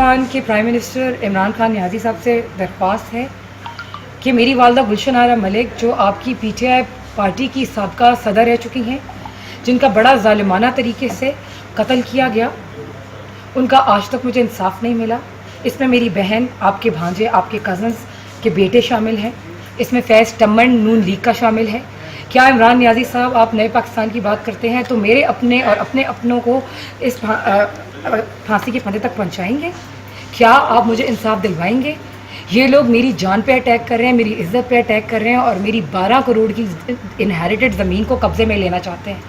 پاکستان کے prime minister Imran Khan نیازی صاحب سے درخواست ہے کہ میری والدہ گلشن آرا ملک جو آپ کی پی ٹی آئی پارٹی کی سابقہ صدر رہ چکی ہیں، جن کا بڑا ظالمانہ طریقے سے قتل کیا گیا، ان کا آج تک مجھے انصاف نہیں ملا۔ اس میں میری بہن، آپ کے بھانجے، آپ کے کزنز کے بیٹے شامل ہیں، اس میں فیض ٹمن نون لیگ کا شامل ہے۔ کیا عمران نیازی صاحب آپ نئے پاکستان کی بات کرتے ہیں تو میرے اپنے اور اپنے اپنوں کو اس پھانسی کے پھندے تک پہنچائیں گے؟ کیا آپ مجھے انصاف دلوائیں گے؟ یہ لوگ میری جان پہ اٹیک کر رہے ہیں، میری عزت پہ اٹیک کر رہے ہیں اور میری 12 کروڑ کی انہیریٹڈ زمین کو قبضے میں لینا چاہتے ہیں۔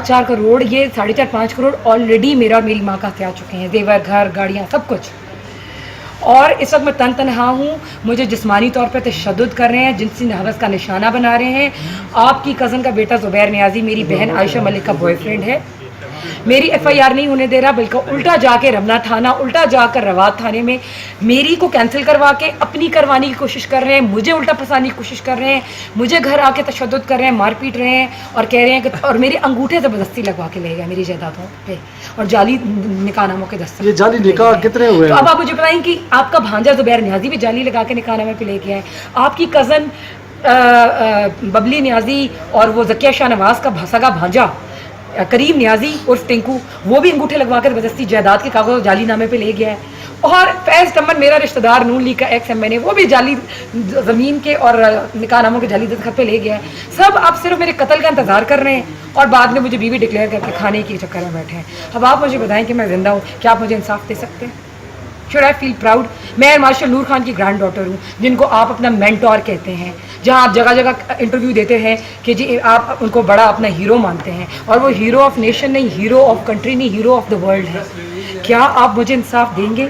4 کروڑ، یہ 4.5 کروڑ آلریڈی میرا اور میری ماں کا ہتھیار چکے ہیں، زیور، گھر، گاڑیاں، سب کچھ۔ اور اس وقت میں تنہا ہوں، مجھے جسمانی طور پہ تشدد کر رہے ہیں، جنسی نہوس کا نشانہ بنا رہے ہیں۔ آپ کی کزن کا بیٹا زبیر نیازی میری بہن عائشہ ملک کا بوائے فرینڈ ہے، میری ایف آئی آر نہیں ہونے دے رہا، بلکہ الٹا جا کے رمنا تھانہ، الٹا جا کر روات تھانے میں میری کو کینسل کروا کے اپنی کروانے کی کوشش کر رہے ہیں، مجھے الٹا پھنسانے کی کوشش کر رہے ہیں، مجھے گھر آ کے تشدد کر رہے ہیں، مار پیٹ رہے ہیں اور کہہ رہے ہیں کہ اور میرے انگوٹھے زبردستی لگوا کے لے گئے میری جائیدادوں پہ اور جعلی نکاح ناموں کے دستخط۔ یہ جعلی نکاح کتنے ہوئے تو ہیں؟ اب آپ مجھے بتائیں کہ آپ کا بھانجا زبیر نیازی بھی جعلی لگا کے نکاح نامے پہ لے گیا ہے، آپ کی کزن ببلی نیازی اور وہ ذکیہ شاہ نواز کا سگا بھانجا کریم نیازی عرف ٹنکو، وہ بھی انگوٹھے لگوا کر زبردستی جائیداد کے کاغذ جعلی نامے پہ لے گیا ہے۔ اور فیض ٹمن میرا رشتہ دار نون لیگ کا ایکس ایم این اے، وہ بھی جعلی زمین کے اور نکاح ناموں کے جعلی دستخط پہ لے گیا ہے۔ سب آپ صرف میرے قتل کا انتظار کر رہے ہیں اور بعد میں مجھے بیوی ڈکلیئر کر کے کھانے کے چکر میں بیٹھے ہیں۔ اب آپ مجھے بتائیں کہ میں زندہ ہوں، کیا آپ مجھے انصاف دے سکتے ہیں؟ Should I feel proud? میں مارشل نور خان کی گرینڈ ڈاٹر ہوں، جن کو آپ اپنا مینٹور کہتے ہیں، جہاں آپ جگہ جگہ انٹرویو دیتے ہیں کہ جی آپ ان کو بڑا اپنا ہیرو مانتے ہیں، اور وہ ہیرو آف نیشن نہیں، ہیرو آف کنٹری نہیں، ہیرو آف دا ورلڈ ہے۔ کیا آپ مجھے انصاف دیں گے؟